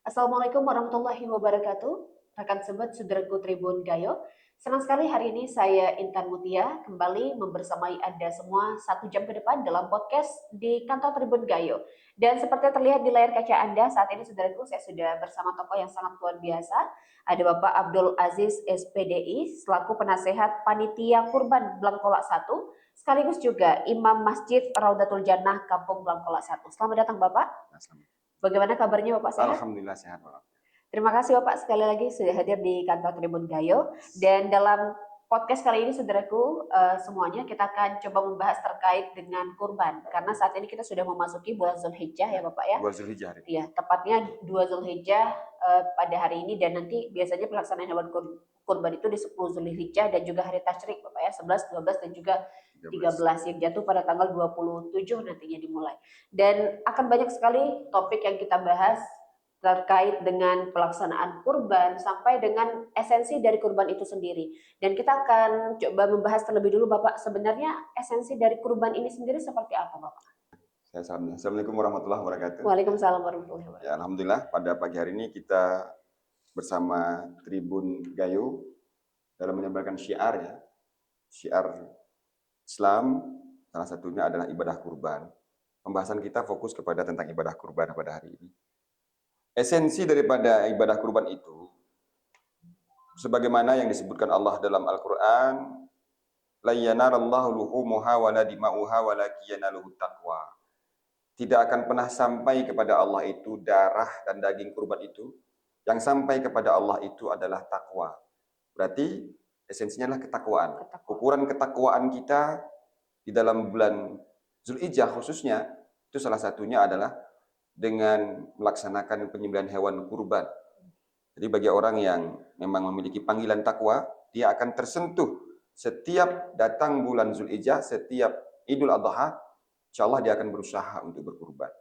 Assalamualaikum warahmatullahi wabarakatuh. Rekan sobat Saudaraku Tribun Gayo. Senang sekali hari ini saya Intan Mutia kembali membersamai Anda semua 1 jam ke depan dalam podcast di kantor Tribun Gayo. Dan seperti terlihat di layar kaca Anda saat ini saudaraku, saya sudah bersama tokoh yang sangat luar biasa. Ada Bapak Abdul Aziz SPDI selaku penasehat Panitia Kurban Blangkolak 1 sekaligus juga Imam Masjid Raudatul Jannah Kampung Blangkolak 1. Selamat datang Bapak. Bagaimana kabarnya Bapak, sehat? Alhamdulillah sehat, Pak. Terima kasih Bapak sekali lagi sudah hadir di kantor Tribun Gayo. Dan dalam podcast kali ini saudaraku semuanya kita akan coba membahas terkait dengan kurban. Karena saat ini kita sudah memasuki bulan Zulhijjah ya Bapak ya. 2 Zulhijjah hari. Iya, tepatnya 2 Zulhijjah pada hari ini, dan nanti biasanya pelaksanaan hewan kurban itu di 10 Zulhijjah dan juga hari tasyrik Bapak ya, 11, 12 dan juga 13 yang jatuh pada tanggal 27 nantinya dimulai. Dan akan banyak sekali topik yang kita bahas terkait dengan pelaksanaan kurban sampai dengan esensi dari kurban itu sendiri. Dan kita akan coba membahas terlebih dulu Bapak, sebenarnya esensi dari kurban ini sendiri seperti apa Bapak? Assalamualaikum warahmatullahi wabarakatuh. Waalaikumsalam warahmatullahi wabarakatuh. Ya, alhamdulillah pada pagi hari ini kita bersama Tribun Gayo dalam menyebarkan syiar ya. Syiar Islam salah satunya adalah ibadah kurban. Pembahasan kita fokus kepada tentang ibadah kurban pada hari ini. Esensi daripada ibadah kurban itu sebagaimana yang disebutkan Allah dalam Al-Qur'an, la yanarallahu luhumuha wala dima'uha walakin yanaluhu taqwa. Tidak akan pernah sampai kepada Allah itu darah dan daging kurban itu. Yang sampai kepada Allah itu adalah takwa. Berarti esensinya adalah ketakwaan. Ukuran ketakwaan kita di dalam bulan Zulhijjah khususnya, itu salah satunya adalah dengan melaksanakan penyembelihan hewan kurban. Jadi bagi orang yang memang memiliki panggilan takwa, dia akan tersentuh setiap datang bulan Zulhijjah, setiap Idul Adha, insya Allah dia akan berusaha untuk berkurban.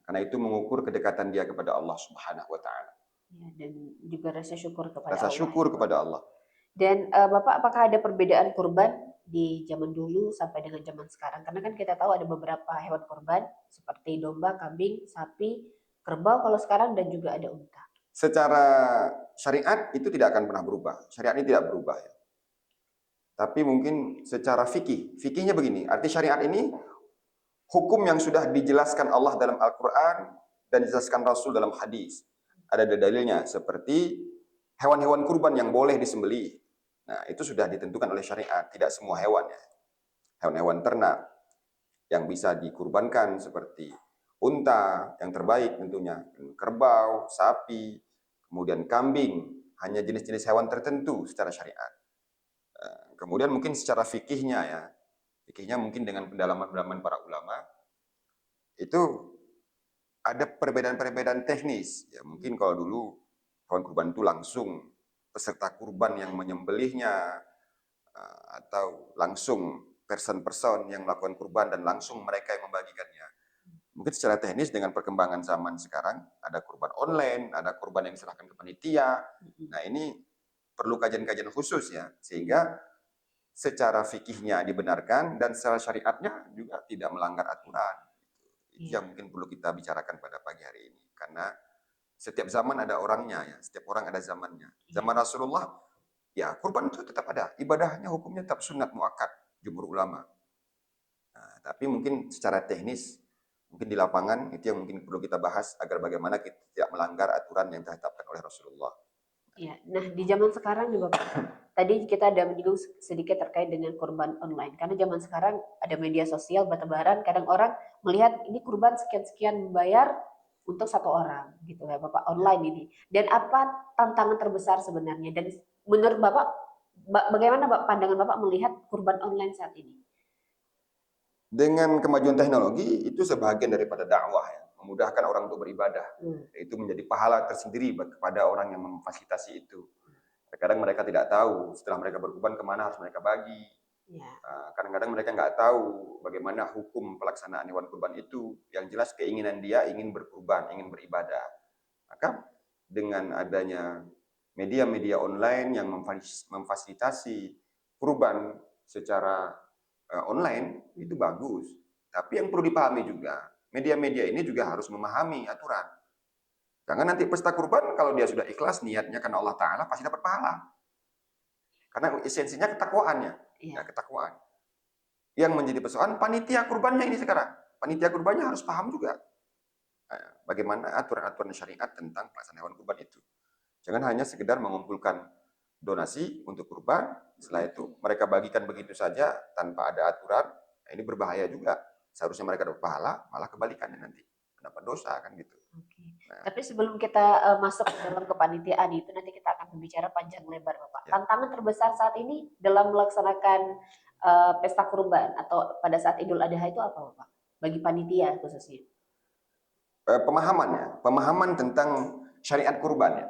Karena itu mengukur kedekatan dia kepada Allah Subhanahu wa Ta'ala. Ya, dan juga rasa syukur kepada Rasa Allah. syukur kepada Allah. Dan Bapak, apakah ada perbedaan kurban di zaman dulu sampai dengan zaman sekarang? Karena kan kita tahu ada beberapa hewan kurban seperti domba, kambing, sapi, kerbau kalau sekarang, dan juga ada unta. Secara syariat itu tidak akan pernah berubah. Syariat ini tidak berubah ya. Tapi mungkin secara fikih, fikihnya begini, arti syariat ini hukum yang sudah dijelaskan Allah dalam Al-Quran dan dijelaskan Rasul dalam hadis. Ada dalilnya seperti hewan-hewan kurban yang boleh disembelih. Nah, itu sudah ditentukan oleh syariat, tidak semua hewan ya. Hewan-hewan ternak yang bisa dikurbankan seperti unta yang terbaik tentunya, kerbau, sapi, kemudian kambing, hanya jenis-jenis hewan tertentu secara syariat. Kemudian mungkin secara fikihnya ya, fikihnya mungkin dengan pendalaman-pendalaman para ulama, itu ada perbedaan-perbedaan teknis. Ya, mungkin kalau dulu hewan kurban itu langsung peserta kurban yang menyembelihnya, atau langsung person-person yang melakukan kurban dan langsung mereka yang membagikannya. Mungkin secara teknis dengan perkembangan zaman sekarang, ada kurban online, ada kurban yang diserahkan ke panitia. Nah ini perlu kajian-kajian khusus ya, sehingga secara fikihnya dibenarkan dan secara syariatnya juga tidak melanggar aturan. Itu yang mungkin perlu kita bicarakan pada pagi hari ini. Karena setiap zaman ada orangnya ya, setiap orang ada zamannya. Zaman Rasulullah, ya kurban itu tetap ada. Ibadahnya hukumnya tetap sunat muakkad, jumhur ulama. Nah, tapi mungkin secara teknis, mungkin di lapangan itu yang mungkin perlu kita bahas agar bagaimana kita tidak melanggar aturan yang ditetapkan oleh Rasulullah. Ya, nah di zaman sekarang nih Bapak, tadi kita ada menyinggung sedikit terkait dengan kurban online. Karena zaman sekarang ada media sosial, bertebaran, kadang orang melihat ini kurban sekian-sekian membayar untuk 1 orang, gitu ya Bapak, online ini. Dan apa tantangan terbesar sebenarnya? Dan menurut Bapak, bagaimana pandangan Bapak melihat kurban online saat ini? Dengan kemajuan teknologi, itu sebagian daripada dakwah ya, memudahkan orang untuk beribadah. Itu menjadi pahala tersendiri kepada orang yang memfasilitasi itu. Kadang mereka tidak tahu setelah mereka berkurban kemana harus mereka bagi. Kadang-kadang mereka nggak tahu bagaimana hukum pelaksanaan hewan kurban itu. Yang jelas keinginan dia ingin berkurban, ingin beribadah. Maka dengan adanya media-media online yang memfasilitasi kurban secara online itu bagus. Tapi yang perlu dipahami juga, media-media ini juga harus memahami aturan. Jangan nanti pesta kurban kalau dia sudah ikhlas niatnya karena Allah Ta'ala pasti dapat pahala. Karena esensinya ketakwaannya, ya Iya. ketakwaan. Yang menjadi persoalan panitia kurbannya ini sekarang. Panitia kurbannya harus paham juga bagaimana aturan-aturan syariat tentang pelaksanaan hewan kurban itu. Jangan hanya sekedar mengumpulkan donasi untuk kurban, setelah itu mereka bagikan begitu saja tanpa ada aturan. Nah, ini berbahaya juga. Seharusnya mereka dapat pahala, malah kebalikannya nanti mendapat dosa kan gitu. Oke. Nah, Tapi sebelum kita masuk ke dalam kepanitiaan itu, nanti kita akan berbicara panjang lebar, Bapak. ya. Tantangan terbesar saat ini dalam melaksanakan pesta kurban atau pada saat Idul Adha itu apa, Bapak? Bagi panitia khususnya. Pemahaman tentang syariat kurban ya,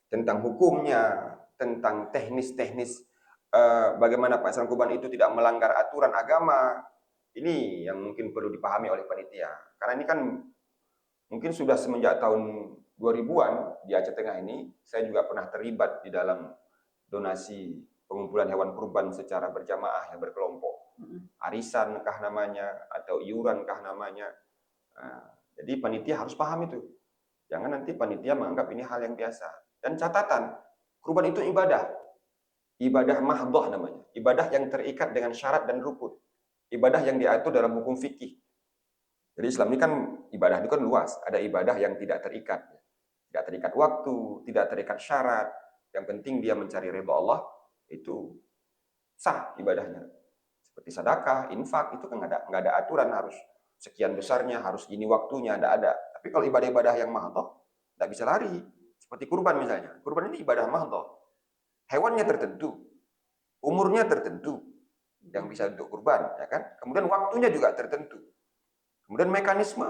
tentang hukumnya, tentang teknis-teknis bagaimana pelaksanaan kurban itu tidak melanggar aturan agama. Ini yang mungkin perlu dipahami oleh panitia. Karena ini kan mungkin sudah semenjak tahun 2000-an di Aceh Tengah ini, saya juga pernah terlibat di dalam donasi pengumpulan hewan kurban secara berjamaah yang berkelompok. Arisan kah namanya, atau iuran kah namanya. Nah, jadi panitia harus paham itu. Jangan nanti panitia menganggap ini hal yang biasa. Dan catatan, kurban itu ibadah. Ibadah mahdhah namanya. Ibadah yang terikat dengan syarat dan rukun. Ibadah yang diatur dalam hukum fikih. Jadi Islam ini kan ibadah itu kan luas. Ada ibadah yang tidak terikat. Tidak terikat waktu, tidak terikat syarat. Yang penting dia mencari ridha Allah, itu sah ibadahnya. Seperti sedekah, infak, itu kan nggak ada aturan harus sekian besarnya, harus gini waktunya, nggak ada. Tapi kalau ibadah-ibadah yang mahdhah, nggak bisa lari. Seperti kurban misalnya. Kurban ini ibadah mahdhah. Hewannya tertentu, umurnya tertentu, yang bisa untuk kurban, ya kan? Kemudian waktunya juga tertentu. Kemudian mekanisme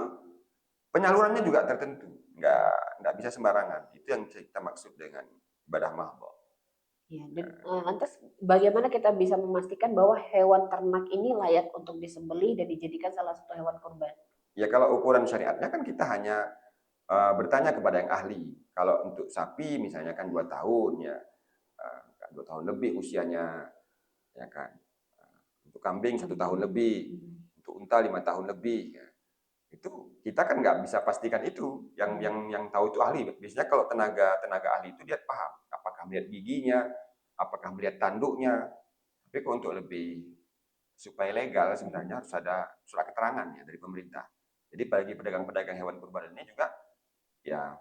penyalurannya juga tertentu, nggak bisa sembarangan. Itu yang kita maksud dengan ibadah mahdhah. Ya, dan lantas bagaimana kita bisa memastikan bahwa hewan ternak ini layak untuk disembelih dan dijadikan salah satu hewan kurban? Ya kalau ukuran syariatnya kan kita hanya bertanya kepada yang ahli. Kalau untuk sapi misalnya kan 2 tahun ya, 2 tahun lebih usianya, ya kan. Untuk kambing 1 tahun lebih, untuk unta 5 tahun lebih. Ya. Itu kita kan nggak bisa pastikan itu. Yang tahu itu ahli. Biasanya kalau tenaga ahli itu dia paham. Apakah melihat giginya, apakah melihat tanduknya. Tapi kalau untuk lebih supaya legal sebenarnya harus ada surat keterangan ya dari pemerintah. Jadi bagi pedagang-pedagang hewan kurban ini juga ya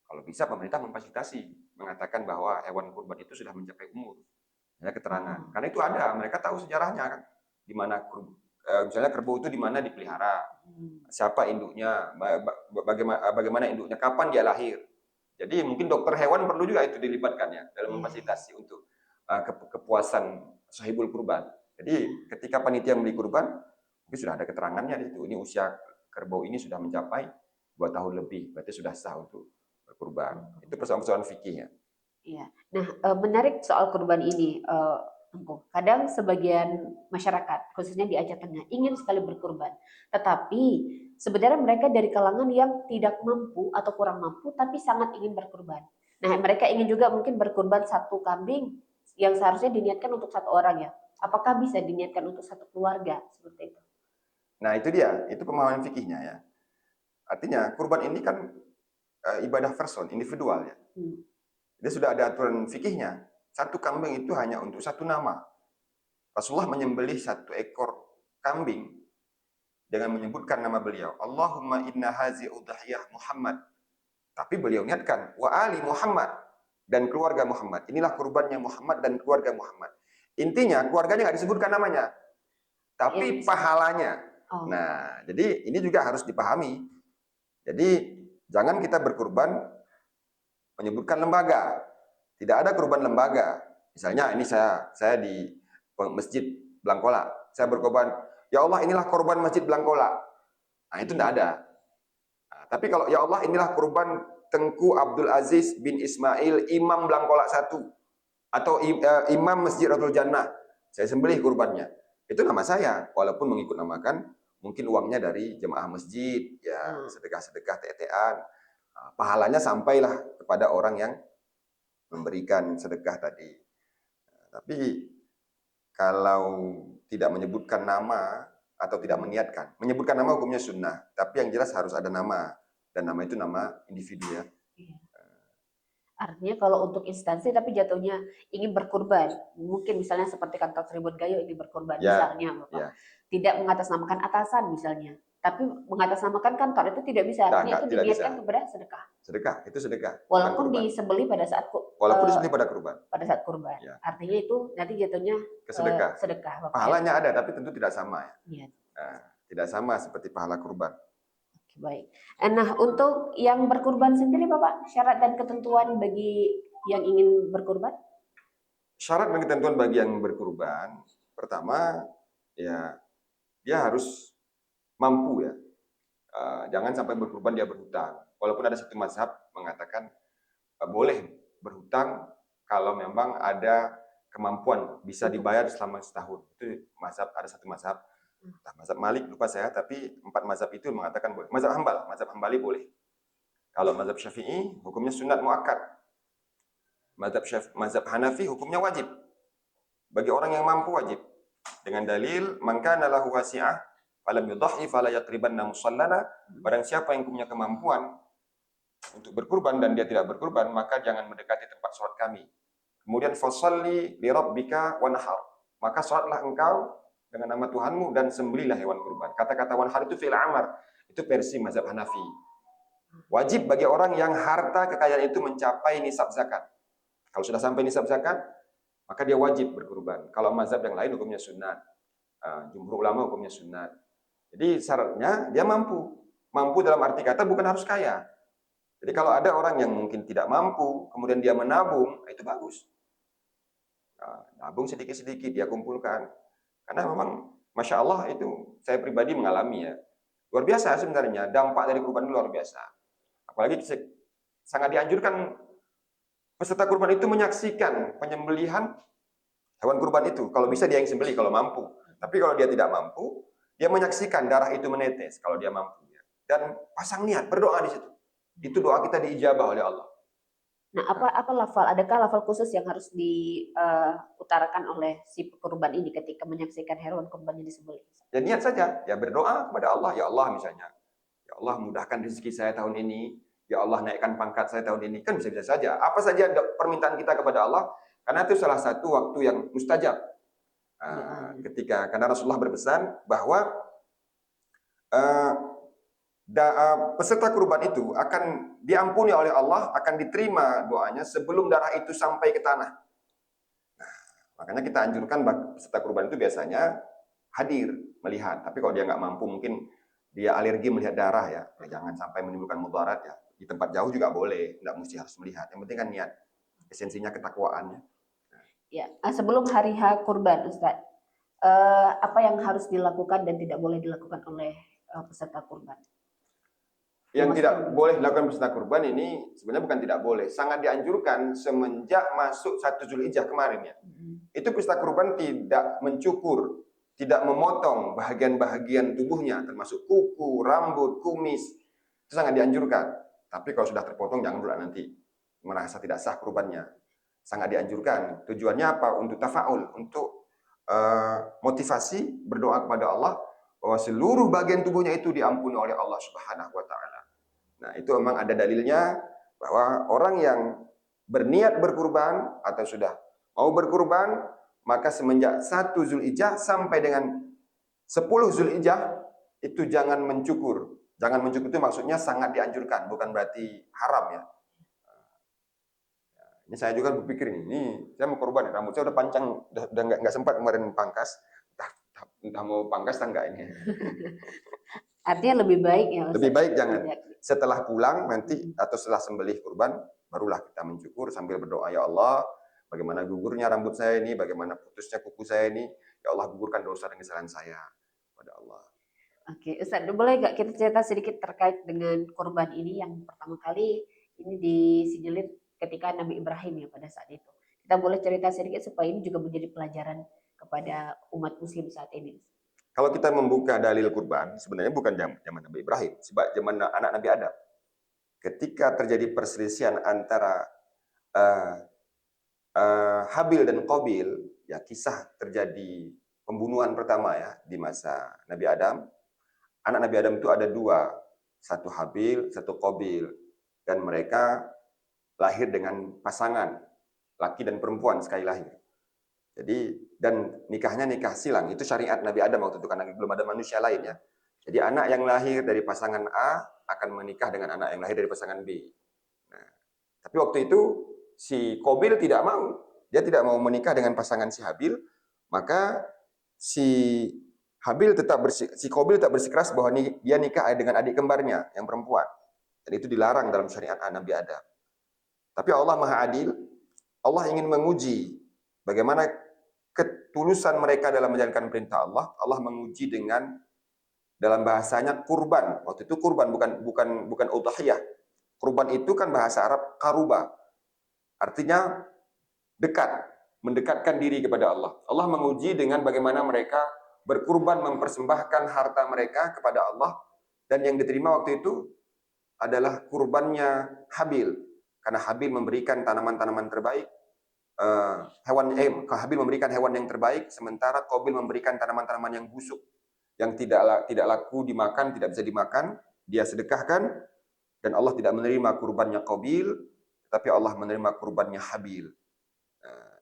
kalau bisa pemerintah memfasilitasi mengatakan bahwa hewan kurban itu sudah mencapai umur. Ya keterangan. Karena itu ada, mereka tahu sejarahnya kan. Di mana misalnya kerbau itu di mana dipelihara. Siapa induknya, bagaimana induknya, kapan dia lahir. Jadi mungkin dokter hewan perlu juga itu dilibatkan ya dalam memfasilitasi untuk kepuasan sahibul kurban. Jadi ketika panitia membeli kurban, mungkin sudah ada keterangannya di situ. Ini usia kerbau ini sudah mencapai 2 tahun lebih, berarti sudah sah untuk berkurban. Itu persoalan-persoalan fikih ya. Iya. Nah, menarik soal kurban ini, Engku. Kadang sebagian masyarakat, khususnya di Aceh Tengah, ingin sekali berkurban. Tetapi sebenarnya mereka dari kalangan yang tidak mampu atau kurang mampu, tapi sangat ingin berkurban. Nah, mereka ingin juga mungkin berkurban satu kambing yang seharusnya diniatkan untuk satu orang ya. Apakah bisa diniatkan untuk satu keluarga seperti itu? Nah itu dia, itu pemahaman fikihnya ya. Artinya kurban ini kan ibadah person, individual ya. Dia sudah ada aturan fikihnya. Satu kambing itu hanya untuk satu nama. Rasulullah menyembelih 1 ekor kambing dengan menyebutkan nama beliau. Allahumma inna hazi udhiyah Muhammad. Tapi beliau niatkan, wa ali Muhammad. Dan keluarga Muhammad. Inilah kurbannya Muhammad dan keluarga Muhammad. Intinya keluarganya nggak disebutkan namanya. Tapi pahalanya. Nah, jadi ini juga harus dipahami. Jadi jangan kita berkurban menyebutkan lembaga. Tidak ada kurban lembaga. Misalnya ini saya di Masjid Blangkola. Saya berkorban, ya Allah inilah korban Masjid Blangkola. Nah itu tidak ada. Nah, tapi kalau ya Allah inilah kurban Tengku Abdul Aziz bin Ismail Imam Blangkola 1 atau Imam Masjid Radul Jannah. Saya sembelih kurbannya. Itu nama saya, walaupun mengikut namakan mungkin uangnya dari jemaah masjid, ya sedekah-sedekah tetean. Nah, pahalanya sampailah kepada orang yang memberikan sedekah tadi. Nah, tapi kalau tidak menyebutkan nama atau tidak meniatkan, menyebutkan nama hukumnya sunnah, tapi yang jelas harus ada nama. dan nama itu nama individu ya. Iya. Artinya kalau untuk instansi tapi jatuhnya ingin berkurban, mungkin misalnya seperti kantor Tribun Gayo ingin berkurban, Ya, misalnya Bapak, ya. tidak mengatasnamakan atasan misalnya, tapi mengatasnamakan kantor itu tidak bisa, Nah, artinya itu tidak bisa. diniatkan kepada sedekah. Sedekah, itu sedekah, bukan Walaupun kurban. disembeli pada saat Walaupun disembelih pada kurban. pada saat kurban, Ya. artinya itu nanti jatuhnya Kesedekah. sedekah. Bapak, ya? Pahalanya ada, tapi tentu tidak sama ya. Iya. Nah, tidak sama seperti pahala kurban. Oke, baik. Nah, untuk yang berkurban sendiri Bapak, syarat dan ketentuan bagi yang ingin berkurban? Syarat dan ketentuan bagi yang berkurban, pertama ya dia harus mampu ya. Jangan sampai berkurban dia berhutang. Walaupun ada satu mazhab mengatakan boleh berhutang kalau memang ada kemampuan bisa dibayar selama setahun. Itu mazhab, ada satu mazhab, mazhab Malik lupa saya, tapi 4 mazhab itu mengatakan boleh. Mazhab Hambali boleh. Kalau mazhab Syafi'i hukumnya sunat muakkad. Mazhab Hanafi hukumnya wajib. Bagi orang yang mampu wajib. Dengan dalil man kana lahu wasi'ah falam yudhi fala yaqribanna musallana. Barang siapa yang punya kemampuan untuk berkurban dan dia tidak berkurban, maka jangan mendekati tempat sholat kami. Kemudian fasalli li rabbika wanhar. Maka sholatlah engkau dengan nama Tuhanmu dan sembelilah hewan kurban. Kata-kata wanhar itu fi'il amar. Itu versi mazhab Hanafi. Wajib bagi orang yang harta kekayaan itu mencapai nisab zakat. Kalau sudah sampai nisab zakat, maka dia wajib berkurban. Kalau mazhab yang lain hukumnya sunat. Jumhur ulama hukumnya sunat. Jadi syaratnya dia mampu. Mampu dalam arti kata bukan harus kaya. Jadi kalau ada orang yang mungkin tidak mampu, kemudian dia menabung, itu bagus. Nabung sedikit-sedikit, dia kumpulkan. Karena memang, Masya Allah itu saya pribadi mengalami ya. Luar biasa sebenarnya, dampak dari kurban itu luar biasa. Apalagi sangat dianjurkan peserta kurban itu menyaksikan penyembelihan hewan kurban itu. Kalau bisa dia yang sembelih, kalau mampu. Tapi kalau dia tidak mampu, dia menyaksikan darah itu menetes, kalau dia mampu. Dan pasang niat, berdoa di situ. Itu doa kita diijabah oleh Allah. Nah, apa lafal? Adakah lafal khusus yang harus diutarakan oleh si kurban ini ketika menyaksikan hewan kurbannya disembelih? Ya niat saja, ya berdoa kepada Allah, ya Allah misalnya. Ya Allah mudahkan rezeki saya tahun ini, ya Allah naikkan pangkat saya tahun ini. Kan bisa-bisa saja. Apa saja permintaan kita kepada Allah, karena itu salah satu waktu yang mustajab. Karena Rasulullah berpesan bahwa peserta kurban itu akan diampuni oleh Allah, akan diterima doanya sebelum darah itu sampai ke tanah. Nah, makanya kita anjurkan peserta kurban itu biasanya hadir, melihat. Tapi kalau dia nggak mampu, mungkin dia alergi melihat darah ya, jangan sampai menimbulkan mudarat ya. Di tempat jauh juga boleh, nggak mesti harus melihat. Yang penting kan niat, esensinya ketakwaannya. Ya, sebelum hari H kurban, Ustaz, apa yang harus dilakukan dan tidak boleh dilakukan oleh peserta kurban? Yang tidak boleh dilakukan peserta kurban ini sebenarnya bukan tidak boleh, sangat dianjurkan semenjak masuk 1 Zulhijjah kemarin ya. Itu peserta kurban tidak mencukur, tidak memotong bahagian-bahagian tubuhnya termasuk kuku, rambut, kumis. Itu sangat dianjurkan. Tapi kalau sudah terpotong jangan pula nanti merasa tidak sah kurbannya. Sangat dianjurkan. Tujuannya apa? Untuk tafaul, untuk motivasi berdoa kepada Allah bahwa seluruh bagian tubuhnya itu diampuni oleh Allah Subhanahu wa taala. Nah, itu memang ada dalilnya bahwa orang yang berniat berkurban atau sudah mau berkurban, maka semenjak 1 Zulhijjah sampai dengan 10 Zulhijjah itu jangan mencukur. Jangan mencukur itu maksudnya sangat dianjurkan, bukan berarti haram ya. Ini saya juga berpikir ini saya mau kurban, rambut saya udah panjang, udah nggak sempat kemarin pangkas, entah mau pangkas atau enggak ini. Artinya lebih baik ya, Ustaz? Lebih baik jangan. Setelah pulang nanti atau setelah sembelih kurban, barulah kita mencukur sambil berdoa, ya Allah, bagaimana gugurnya rambut saya ini, bagaimana putusnya kuku saya ini, ya Allah gugurkan dosa dan kesalahan saya pada Allah. Oke, Ustaz, boleh nggak kita cerita sedikit terkait dengan kurban ini yang pertama kali ini disinyalir ketika Nabi Ibrahim ya pada saat itu. Kita boleh cerita sedikit supaya ini juga menjadi pelajaran kepada umat muslim saat ini. Kalau kita membuka dalil kurban, sebenarnya bukan zaman Nabi Ibrahim, sebab zaman anak Nabi Adam. Ketika terjadi perselisihan antara Habil dan Qabil, ya kisah terjadi pembunuhan pertama ya di masa Nabi Adam. Anak Nabi Adam itu ada 2 satu Habil, satu Qabil, dan mereka lahir dengan pasangan laki dan perempuan sekali lahir. Jadi dan nikahnya nikah silang, itu syariat Nabi Adam waktu itu karena belum ada manusia lain ya. Jadi anak yang lahir dari pasangan A akan menikah dengan anak yang lahir dari pasangan B. Nah, tapi waktu itu si Qabil tidak mau, dia tidak mau menikah dengan pasangan si Habil, maka si si Qabil tetap bersikeras bahwa dia nikah dengan adik kembarnya yang perempuan. Dan itu dilarang dalam syariat Nabi Adam. Tapi Allah Maha Adil, Allah ingin menguji bagaimana ketulusan mereka dalam menjalankan perintah Allah. Allah menguji dengan dalam bahasanya kurban. Waktu itu kurban bukan udhiyah. Kurban itu kan bahasa Arab karuba. Artinya dekat, mendekatkan diri kepada Allah. Allah menguji dengan bagaimana mereka berkurban mempersembahkan harta mereka kepada Allah, dan yang diterima waktu itu adalah kurbannya Habil. Karena Habil memberikan tanaman-tanaman terbaik, Habil memberikan hewan yang terbaik, sementara Qabil memberikan tanaman-tanaman yang busuk, yang tidak laku dimakan, tidak bisa dimakan, dia sedekahkan, dan Allah tidak menerima kurbannya Qabil, tapi Allah menerima kurbannya Habil.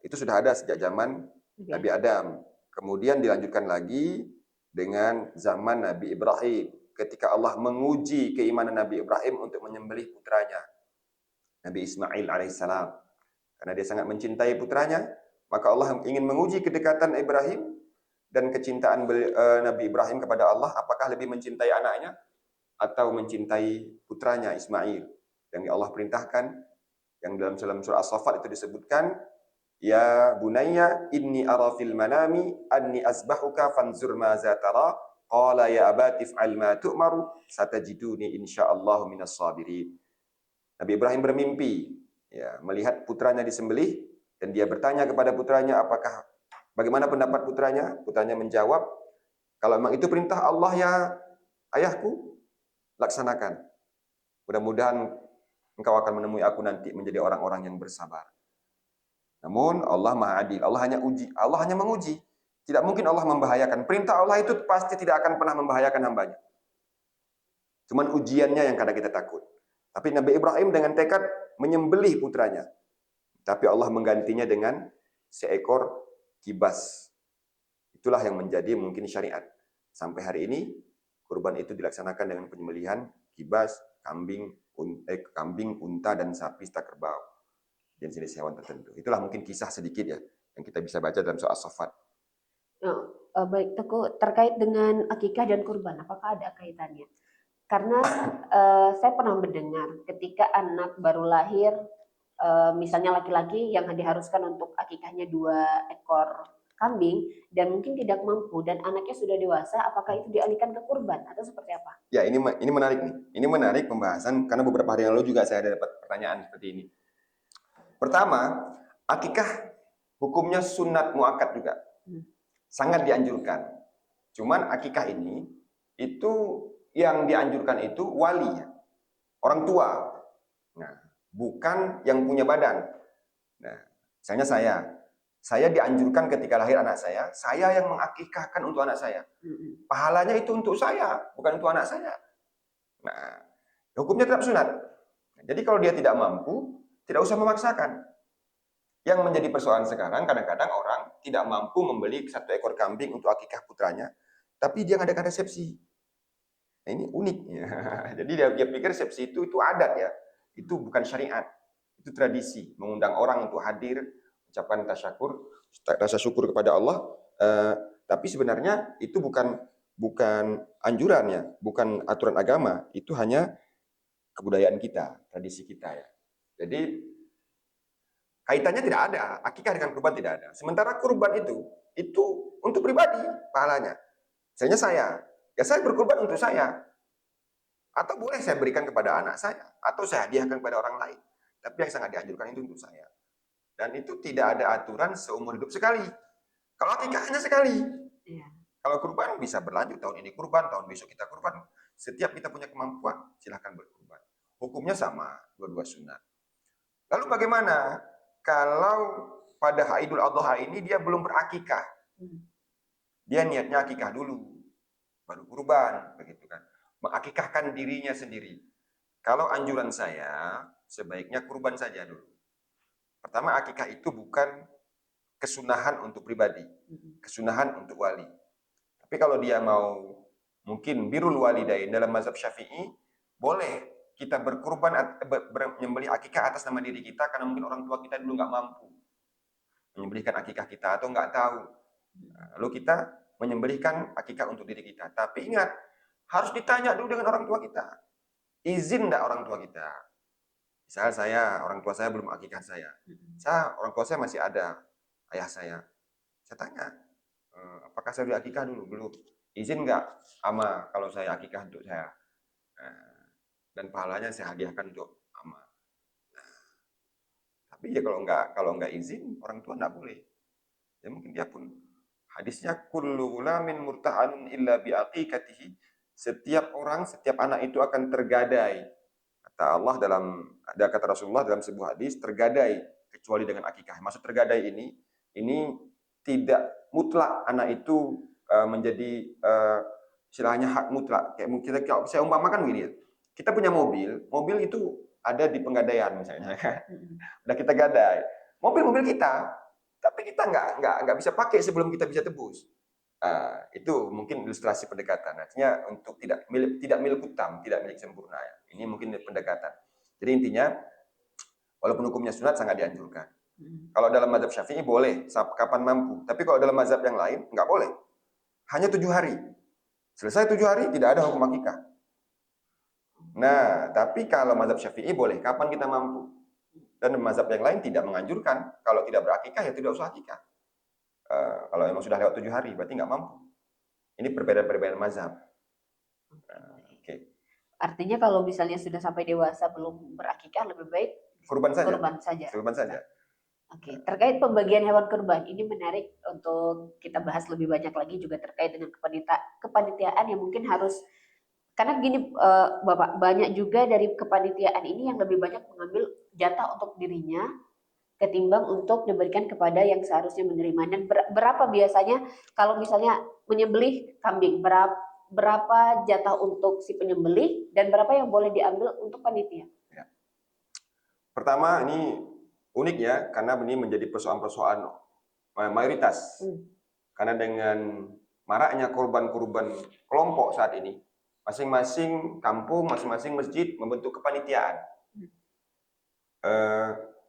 Itu sudah ada sejak zaman Nabi Adam. Kemudian dilanjutkan lagi dengan zaman Nabi Ibrahim, ketika Allah menguji keimanan Nabi Ibrahim untuk menyembelih putranya, Nabi Ismail alaihissalam. Karena dia sangat mencintai putranya, maka Allah ingin menguji kedekatan Ibrahim dan kecintaan Nabi Ibrahim kepada Allah, apakah lebih mencintai anaknya atau mencintai putranya Ismail. Yang Allah perintahkan, yang dalam surah As-Saffat itu disebutkan, ya bunayya inni ara fil manami anni asbahuka fanzur ma za tara qala ya abati fa'al ma tu'maru satajiduni insyaallah minas sabirin. Nabi Ibrahim bermimpi ya melihat putranya disembelih, dan dia bertanya kepada putranya apakah bagaimana pendapat putranya. Putranya menjawab, kalau memang itu perintah Allah ya ayahku, laksanakan. Mudah-mudahan engkau akan menemui aku nanti menjadi orang-orang yang bersabar. Namun Allah Maha Adil. Allah hanya menguji. Tidak mungkin Allah membahayakan. Perintah Allah itu pasti tidak akan pernah membahayakan hambanya. Cuman ujiannya yang kadang kita takut. Tapi Nabi Ibrahim dengan tekad menyembelih putranya. Tapi Allah menggantinya dengan seekor kibas. Itulah yang menjadi mungkin syariat. Sampai hari ini, kurban itu dilaksanakan dengan penyembelihan kibas, kambing, unta, dan sapi serta kerbau. Jenis hewan tertentu. Itulah mungkin kisah sedikit ya, yang kita bisa baca dalam surah As-Saffat. Baik, Teguh, terkait dengan akikah dan kurban, apakah ada kaitannya? Karena saya pernah mendengar ketika anak baru lahir, misalnya laki-laki yang diharuskan untuk akikahnya 2 ekor kambing dan mungkin tidak mampu dan anaknya sudah dewasa, apakah itu dialihkan ke kurban atau seperti apa? Ya, ini menarik nih. Ini menarik pembahasan karena beberapa hari yang lalu juga saya ada dapat pertanyaan seperti ini. Pertama, akikah hukumnya sunat muakkad juga. Sangat dianjurkan. Cuman akikah ini itu yang dianjurkan itu wali, orang tua. Nah, bukan yang punya badan. Nah, misalnya saya dianjurkan ketika lahir anak saya yang mengakikahkan untuk anak saya. Pahalanya itu untuk saya, bukan untuk anak saya. Nah, hukumnya tetap sunat. Jadi kalau dia tidak mampu, tidak usah memaksakan. Yang menjadi persoalan sekarang, kadang-kadang orang tidak mampu membeli 1 ekor kambing untuk akikah putranya, tapi dia ngadakan resepsi. Nah, ini unik. Ya. Jadi dia pikir resepsi itu adat ya. Itu bukan syariat. Itu tradisi. Mengundang orang untuk hadir, ucapan rasa syukur kepada Allah. Tapi sebenarnya itu bukan anjuran ya, bukan aturan agama. Itu hanya kebudayaan kita, tradisi kita ya. Jadi kaitannya tidak ada. Akikah dengan kurban tidak ada. Sementara kurban itu untuk pribadi pahalanya. Misalnya saya berkurban untuk saya. Atau boleh saya berikan kepada anak saya, atau saya hadiahkan kepada orang lain. Tapi yang sangat dianjurkan itu untuk saya. Dan itu tidak ada aturan seumur hidup sekali. Kalau akikah hanya sekali. Iya. Kalau kurban bisa berlanjut, tahun ini kurban, tahun besok kita kurban. Setiap kita punya kemampuan, silahkan berkurban. Hukumnya sama, dua-dua sunat. Lalu bagaimana kalau pada Idul Adha ini dia belum berakikah? Dia niatnya akikah dulu, baru kurban, begitu kan? mengakikahkan dirinya sendiri. Kalau anjuran saya, sebaiknya kurban saja dulu. Pertama, akikah itu bukan kesunahan untuk pribadi, kesunahan untuk wali. Tapi kalau dia mau mungkin birrul walidain dalam mazhab Syafi'i, boleh kita berkurban, menyembelih akikah atas nama diri kita karena mungkin orang tua kita dulu nggak mampu menyembelihkan akikah kita atau nggak tahu. Lalu kita menyembelihkan akikah untuk diri kita. Tapi ingat, harus ditanya dulu dengan orang tua kita. Izin enggak orang tua kita? Misal orang tua saya belum akikah saya. Orang tua saya masih ada, ayah saya. Saya tanya, apakah saya udah akikah dulu? Belum. Izin enggak ama kalau saya akikah untuk saya? Dan pahalanya saya hadiahkan untuk ama. Tapi ya kalau nggak izin, orang tua enggak boleh. Ya mungkin dia pun hadisnya kullu ghulamin murtahanun illa bi aqiqatihi. Setiap anak itu akan tergadai. Kata Allah ada kata Rasulullah dalam sebuah hadis, tergadai kecuali dengan akikah. Maksud tergadai ini tidak mutlak anak itu menjadi istilahnya hak mutlak. Kayak mungkin kalau saya umpamakan begini ya. Kita punya mobil itu ada di penggadaian misalnya. Udah kita gadai. Mobil kita, tapi kita nggak bisa pakai sebelum kita bisa tebus. Itu mungkin ilustrasi pendekatan. Artinya untuk tidak milik utam, tidak milik sempurna. Ya. Ini mungkin pendekatan. Jadi intinya, walaupun hukumnya sunat sangat dianjurkan. Kalau dalam mazhab Syafi'i boleh, kapan mampu. Tapi kalau dalam mazhab yang lain nggak boleh. Hanya 7 hari. Selesai 7 hari tidak ada hukum akikah. Nah, tapi kalau mazhab Syafi'i boleh, kapan kita mampu. Dan mazhab yang lain tidak menganjurkan. Kalau tidak berakikah ya tidak usah akikah. Kalau memang sudah lewat 7 hari, berarti nggak mampu. Ini perbedaan mazhab. Artinya kalau misalnya sudah sampai dewasa belum berakikah, lebih baik kurban saja. Kurban saja. Oke, terkait pembagian hewan kurban, ini menarik untuk kita bahas lebih banyak lagi juga terkait dengan kepanitiaan yang mungkin harus, karena begini Bapak, banyak juga dari kepanitiaan ini yang lebih banyak mengambil jatah untuk dirinya ketimbang untuk diberikan kepada yang seharusnya menerima. Dan berapa biasanya kalau misalnya menyembelih kambing, berapa jatah untuk si penyembelih dan berapa yang boleh diambil untuk panitia? Ya. Pertama, ini unik ya, karena ini menjadi persoalan-persoalan mayoritas. Karena dengan maraknya korban-korban kelompok saat ini, masing-masing kampung, masing-masing masjid membentuk kepanitiaan.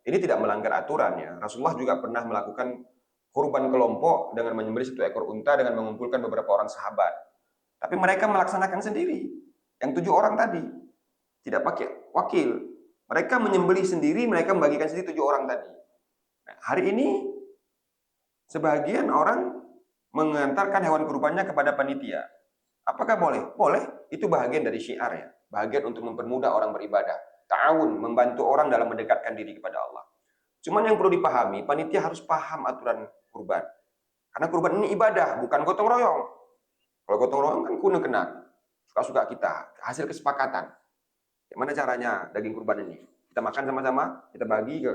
Ini tidak melanggar aturan ya. Rasulullah juga pernah melakukan kurban kelompok dengan menyembelih 1 ekor unta dengan mengumpulkan beberapa orang sahabat. Tapi mereka melaksanakan sendiri. Yang 7 orang tadi tidak pakai wakil. Mereka menyembelih sendiri, mereka membagikan sendiri 7 orang tadi. Nah, hari ini sebagian orang mengantarkan hewan kurbannya kepada panitia. Apakah boleh? Boleh. Itu bagian dari syiar ya. Bagian untuk mempermudah orang beribadah. Ta'awun, membantu orang dalam mendekatkan diri kepada Allah. Cuman yang perlu dipahami, panitia harus paham aturan kurban. Karena kurban ini ibadah, bukan gotong royong. Kalau gotong royong kan kuna-kena. Suka-suka kita, hasil kesepakatan. Gimana caranya daging kurban ini? Kita makan sama-sama, kita bagi ke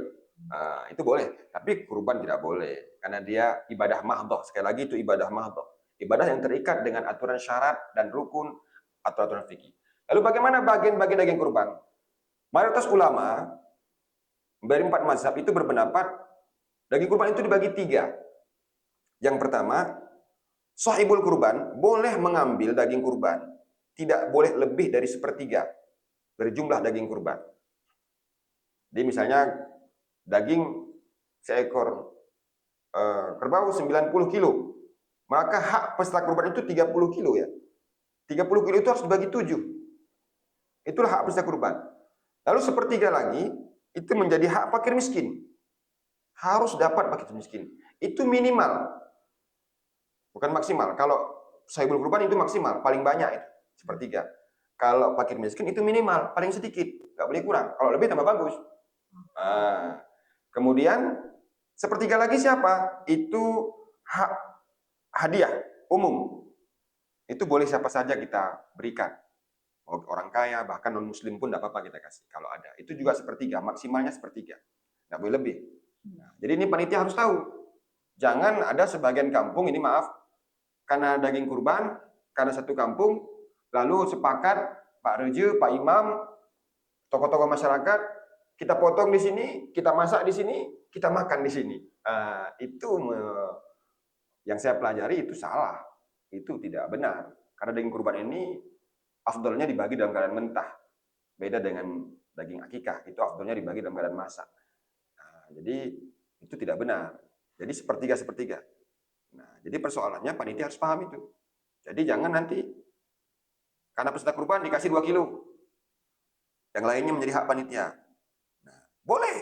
itu boleh. Tapi kurban tidak boleh. Karena dia ibadah mahdhah. Sekali lagi itu ibadah mahdhah. Ibadah yang terikat dengan aturan syarat dan rukun atau aturan fikih. Lalu bagaimana bagian-bagian daging kurban? Mayoritas ulama dari 4 mazhab itu berpendapat daging kurban itu dibagi 3. Yang pertama, sahibul kurban boleh mengambil daging kurban, tidak boleh lebih dari 1/3 dari jumlah daging kurban. Jadi misalnya daging seekor kerbau 90 kilo, maka hak peserta kurban itu 30 kilo ya. 30 kilo itu harus dibagi 7. Itulah hak peserta kurban. Lalu 1/3 lagi, itu menjadi hak fakir miskin. Harus dapat fakir miskin. Itu minimal. Bukan maksimal. Kalau sahibul kurban itu maksimal, paling banyak itu, 1/3. Kalau fakir miskin itu minimal, paling sedikit. Nggak boleh kurang. Kalau lebih tambah bagus. Kemudian, 1/3 lagi siapa? Itu hak hadiah umum. Itu boleh siapa saja kita berikan. Orang kaya, bahkan non-muslim pun tidak apa-apa kita kasih kalau ada. Itu juga 1/3, maksimalnya 1/3. Nggak boleh lebih. Nah, jadi ini panitia harus tahu. Jangan ada sebagian kampung, ini maaf, karena daging kurban, karena satu kampung, Lalu sepakat Pak Reje, Pak Imam, tokoh-tokoh masyarakat, kita potong di sini, kita masak di sini, kita makan di sini. Yang saya pelajari itu salah, itu tidak benar. Karena daging kurban ini afdolnya dibagi dalam keadaan mentah, beda dengan daging akikah, itu afdolnya dibagi dalam keadaan masak. Jadi itu tidak benar. Jadi sepertiga-sepertiga. Nah, jadi persoalannya panitia harus paham itu. Jadi jangan nanti karena peserta kurban dikasih 2 kilo, yang lainnya menjadi hak panitia. Nah, boleh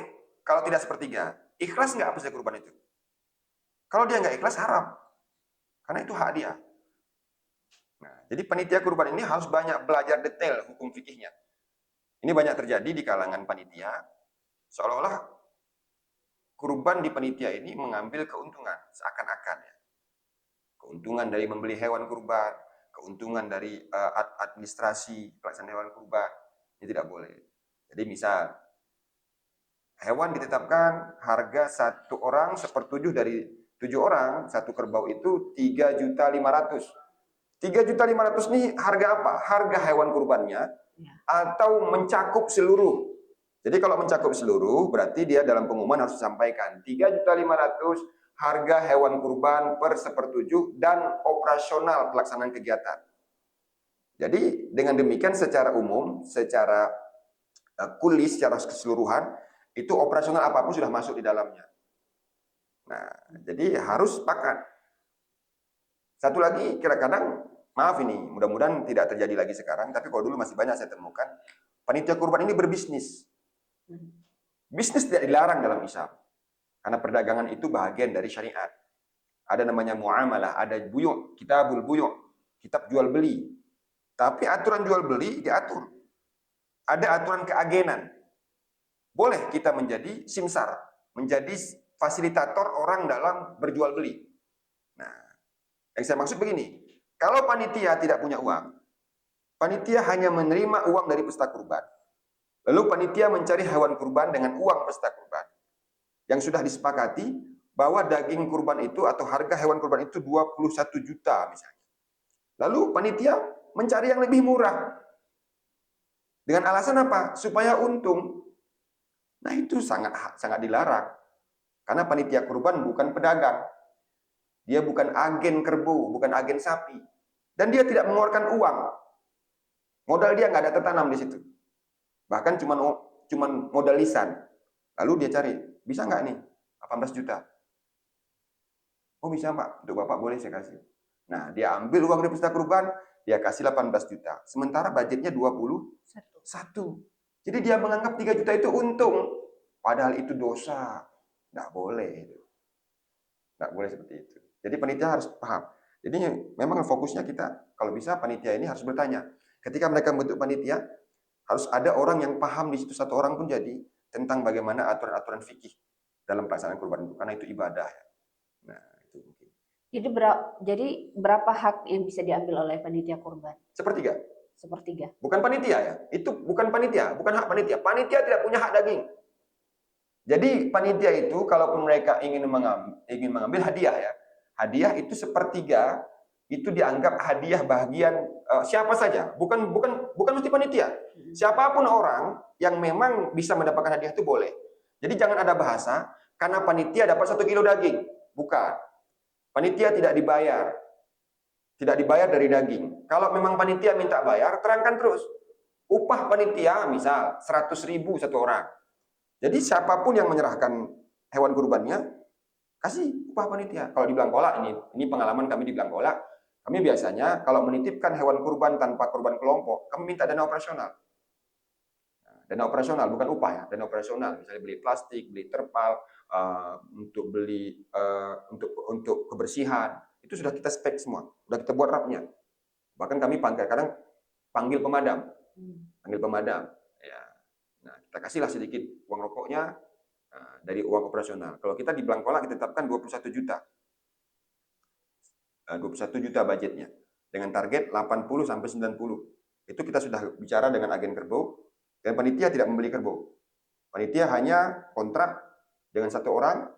kalau tidak sepertiga. Ikhlas nggak peserta kurban itu? Kalau dia nggak ikhlas, haram. Karena itu hak dia. Nah, jadi panitia kurban ini harus banyak belajar detail hukum fikihnya. Ini banyak terjadi di kalangan panitia, seolah-olah kurban di panitia ini mengambil keuntungan, seakan-akan ya. Keuntungan dari membeli hewan kurban, keuntungan dari administrasi pelaksanaan hewan kurban, ini tidak boleh. Jadi misal, hewan ditetapkan harga satu orang 1/7 dari 7 orang, satu kerbau itu 3.500.000. 3.500.000 ini harga apa? Harga hewan kurbannya atau mencakup seluruh. Jadi kalau mencakup seluruh, berarti dia dalam pengumuman harus disampaikan 3.500.000 harga hewan kurban per 1/7 dan operasional pelaksanaan kegiatan. Jadi dengan demikian secara umum, secara kulis, secara keseluruhan, itu operasional apapun sudah masuk di dalamnya. Nah, jadi harus sepakat. Satu lagi, kadang-kadang, maaf ini, mudah-mudahan tidak terjadi lagi sekarang, tapi kalau dulu masih banyak saya temukan, panitia kurban ini berbisnis. Bisnis tidak dilarang dalam Islam, karena perdagangan itu bagian dari syariat. Ada namanya muamalah, ada buyuk, kitabul buyuk, kitab jual beli. Tapi aturan jual beli diatur. Ada aturan keagenan. Boleh kita menjadi simsar, menjadi fasilitator orang dalam berjual beli. Nah, yang saya maksud begini, kalau panitia tidak punya uang, panitia hanya menerima uang dari peserta kurban. Lalu panitia mencari hewan kurban dengan uang peserta kurban. Yang sudah disepakati bahwa daging kurban itu atau harga hewan kurban itu 21 juta misalnya. Lalu panitia mencari yang lebih murah. Dengan alasan apa? Supaya untung. Nah, itu sangat dilarang. Karena panitia kurban bukan pedagang. Dia bukan agen kerbau, bukan agen sapi. Dan dia tidak mengeluarkan uang. Modal dia nggak ada tertanam di situ. Bahkan cuma modal lisan. Lalu dia cari, bisa nggak nih 18 juta? Oh bisa Pak, untuk Bapak boleh saya kasih. Nah, dia ambil uang dari peserta kurban, dia kasih 18 juta. Sementara budgetnya 21. Jadi dia menganggap 3 juta itu untung. Padahal itu dosa. Nggak boleh. Nggak boleh seperti itu. Jadi panitia harus paham. Jadi memang fokusnya kita, kalau bisa panitia ini harus bertanya. Ketika mereka membentuk panitia, harus ada orang yang paham di situ, satu orang pun jadi, tentang bagaimana aturan-aturan fikih dalam pelaksanaan kurban itu. Karena itu ibadah. Nah, itu mungkin. Jadi berapa hak yang bisa diambil oleh panitia kurban? Sepertiga. Sepertiga. Bukan panitia ya. Itu bukan panitia, bukan hak panitia. Panitia tidak punya hak daging. Jadi panitia itu kalaupun mereka ingin mengambil hadiah ya. Hadiah itu sepertiga itu dianggap hadiah bagian siapa saja, bukan mesti panitia. Siapapun orang yang memang bisa mendapatkan hadiah itu boleh. Jadi jangan ada bahasa karena panitia dapat 1 kilo daging. Bukan. Panitia tidak dibayar. Tidak dibayar dari daging. Kalau memang panitia minta bayar, terangkan terus. Upah panitia misal 100.000 satu orang. Jadi siapapun yang menyerahkan hewan kurbannya, kasih upah panitia. Kalau di Blangkola, ini pengalaman kami di Blangkola, kami biasanya kalau menitipkan hewan kurban tanpa kurban kelompok, kami minta dana operasional. Dana operasional, bukan upah ya, dana operasional. Misalnya beli plastik, beli terpal, untuk beli untuk kebersihan, itu sudah kita spek semua, sudah kita buat rapnya. Bahkan kami panggil pemadam, Ya. Nah, kita kasihlah sedikit uang rokoknya dari uang operasional. Kalau kita di Blangkola kita tetapkan 21 juta. 21 juta budgetnya. Dengan target 80 sampai 90. Itu kita sudah bicara dengan agen kerbau, dan panitia tidak membeli kerbau. Panitia hanya kontrak dengan satu orang,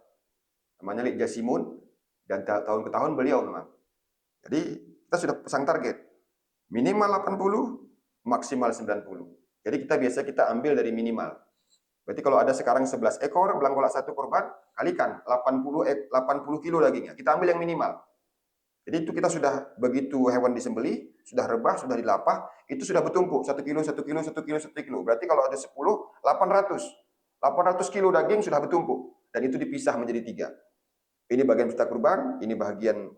namanya Lik Jasimun, dan tahun ke tahun beliau memang. Jadi kita sudah pasang target. Minimal 80, maksimal 90. Jadi kita ambil dari minimal. Berarti kalau ada sekarang 11 ekor, belangkolak satu korban, kalikan 80 kilo dagingnya. Kita ambil yang minimal. Jadi itu kita sudah begitu hewan disembelih, sudah rebah, sudah dilapah, itu sudah bertumpuk 1 kilo, 1 kilo, 1 kilo, 1 kilo. Berarti kalau ada 10, 800. 800 kilo daging sudah bertumpuk dan itu dipisah menjadi 3. Ini bagian peserta kurban, ini bagian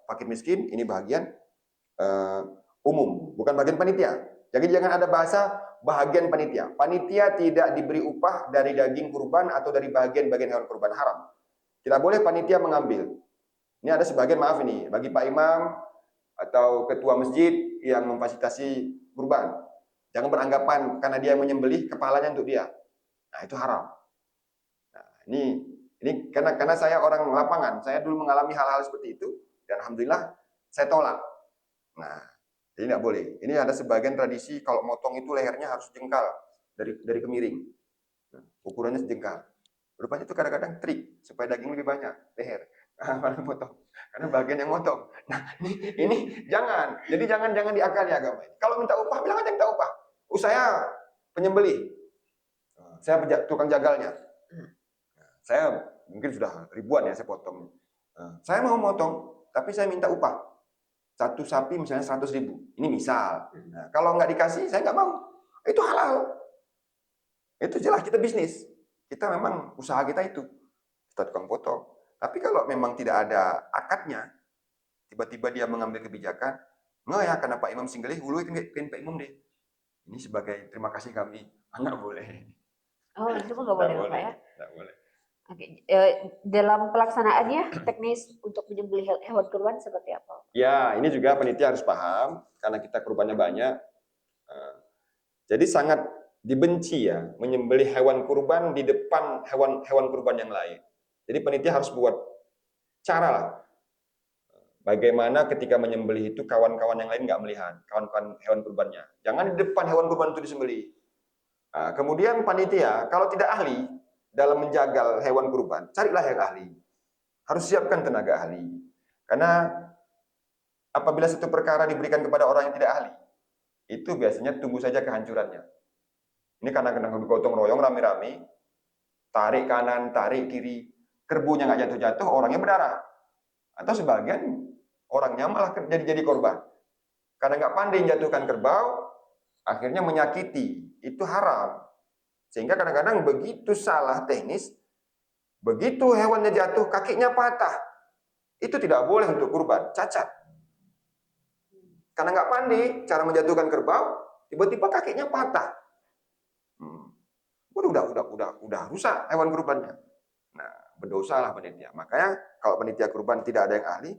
fakir miskin, ini bagian uh, umum, bukan bagian panitia. Jadi jangan ada bahasa bagian panitia. Panitia tidak diberi upah dari daging kurban atau dari bagian-bagian hewan kurban, haram. Tidak boleh panitia mengambil. Ini ada sebagian, maaf ini, bagi Pak Imam atau ketua masjid yang memfasilitasi kurban. Jangan beranggapan karena dia menyembelih kepalanya untuk dia. Nah, itu haram. Nah, ini karena saya orang lapangan, saya dulu mengalami hal-hal seperti itu dan alhamdulillah saya tolak. Nah, jadi tidak boleh. Ini ada sebagian tradisi kalau motong itu lehernya harus jengkal dari kemiring. Nah, ukurannya sejengkal. Rupanya itu kadang-kadang trik supaya daging lebih banyak leher. Potong. Karena bagian yang motong. Nah, ini jangan. Jadi jangan diakali agama ini. Kalau minta upah, bilang aja minta upah. Saya penyembelih. Saya tukang jagalnya. Saya mungkin sudah ribuan ya saya potong. Saya mau motong, tapi saya minta upah. Satu sapi misalnya 100.000. Ini misal. Nah, kalau nggak dikasih, saya nggak mau. Itu halal. Itu jelas kita bisnis. Kita memang usaha kita itu. Kita tukang potong. Tapi kalau memang tidak ada akadnya, tiba-tiba dia mengambil kebijakan, nggak ya karena Pak Imam singgelih, hulu itu Pak Imam deh. Ini sebagai terima kasih kami. Nggak boleh. Oh, itu nggak boleh, Pak ya? Nggak boleh. Oke. Dalam pelaksanaannya, teknis untuk menyembelih hewan kurban seperti apa? Ya, ini juga panitia harus paham, karena kita kurbannya banyak. Jadi sangat dibenci ya, menyembelih hewan kurban di depan hewan kurban yang lain. Jadi panitia harus buat cara lah. Bagaimana ketika menyembelih itu kawan-kawan yang lain nggak melihat, kawan-kawan hewan kurbannya. Jangan di depan hewan kurban itu disembelih. Nah, kemudian panitia, kalau tidak ahli dalam menjagal hewan kurban, carilah yang ahli. Harus siapkan tenaga ahli. Karena apabila satu perkara diberikan kepada orang yang tidak ahli, itu biasanya tunggu saja kehancurannya. Ini karena gotong royong rame-rame, tarik kanan, tarik kiri, kerbunya nggak jatuh-jatuh, orangnya berdarah. Atau sebagian orangnya malah jadi korban. Karena nggak pandai jatuhkan kerbau, akhirnya menyakiti. Itu haram. Sehingga kadang-kadang begitu salah teknis, begitu hewannya jatuh, kakinya patah. Itu tidak boleh untuk kurban, cacat. Karena nggak pandai cara menjatuhkan kerbau, tiba-tiba kakinya patah. Udah rusak hewan kurbannya. Nah, berdosalah panitia. Makanya kalau panitia kurban tidak ada yang ahli,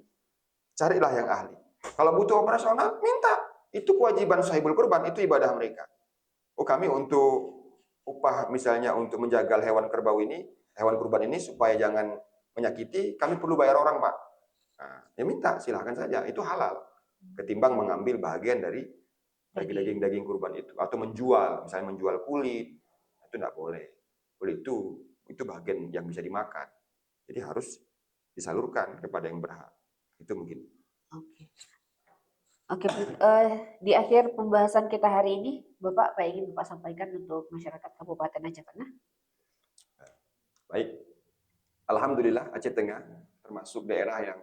carilah yang ahli. Kalau butuh operasional, minta. Itu kewajiban sahibul kurban, itu ibadah mereka. Oh, kami untuk upah misalnya untuk menjagal hewan kerbau ini, hewan kurban ini supaya jangan menyakiti, kami perlu bayar orang, Pak. Nah, ya minta, silahkan saja. Itu halal. Ketimbang mengambil bagian dari daging kurban itu. Atau menjual, misalnya menjual kulit, itu tidak boleh. Kulit itu bagian yang bisa dimakan. Jadi harus disalurkan kepada yang berhak. Itu mungkin. Oke. Oke, di akhir pembahasan kita hari ini, Bapak apa ingin Bapak sampaikan untuk masyarakat Kabupaten Aceh Tengah? Baik. Alhamdulillah Aceh Tengah termasuk daerah yang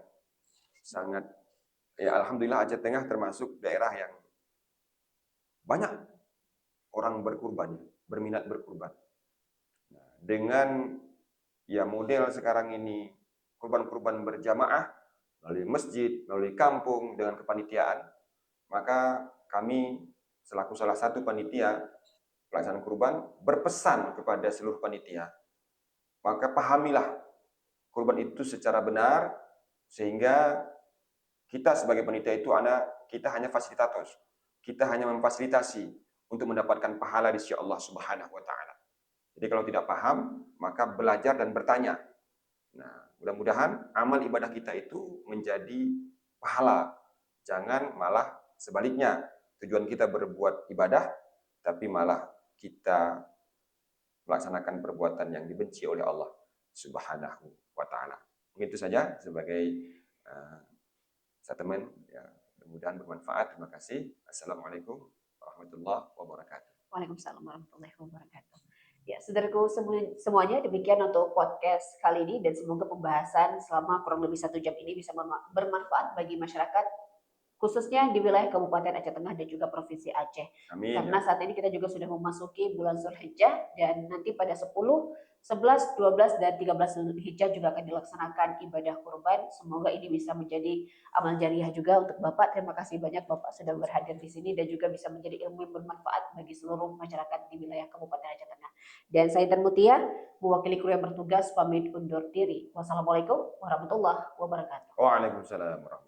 sangat, ya alhamdulillah Aceh Tengah termasuk daerah yang banyak orang berkurban, berminat berkurban. Nah, dengan ya model sekarang ini kurban-kurban berjamaah melalui masjid, melalui kampung dengan kepanitiaan, maka kami selaku salah satu panitia pelaksanaan kurban berpesan kepada seluruh panitia, maka pahamilah kurban itu secara benar, sehingga kita sebagai panitia itu kita hanya fasilitator, kita hanya memfasilitasi untuk mendapatkan pahala di sisi Allah Subhanahu wa taala. Jadi kalau tidak paham, maka belajar dan bertanya. Nah, mudah-mudahan amal ibadah kita itu menjadi pahala. Jangan malah sebaliknya, tujuan kita berbuat ibadah, tapi malah kita melaksanakan perbuatan yang dibenci oleh Allah Subhanahu wa taala. Mungkin itu saja sebagai statement ya. Mudah-mudahan bermanfaat. Terima kasih. Assalamualaikum warahmatullahi wabarakatuh. Waalaikumsalam warahmatullahi wabarakatuh. Ya, saudaraku semuanya, demikian untuk podcast kali ini dan semoga pembahasan selama kurang lebih 1 jam ini bisa bermanfaat bagi masyarakat khususnya di wilayah Kabupaten Aceh Tengah dan juga Provinsi Aceh. Amin. Karena saat ini kita juga sudah memasuki bulan Zulhijjah dan nanti pada 10, 11, 12 dan 13 Zulhijjah juga akan dilaksanakan ibadah kurban. Semoga ini bisa menjadi amal jariah juga untuk Bapak. Terima kasih banyak Bapak sudah berhadir di sini dan juga bisa menjadi ilmu yang bermanfaat bagi seluruh masyarakat di wilayah Kabupaten Aceh Tengah. Dan saya Intan Mutia mewakili kru yang bertugas pamit undur diri. Wassalamualaikum warahmatullahi wabarakatuh. Waalaikumsalam warahmatullahi wabarakatuh.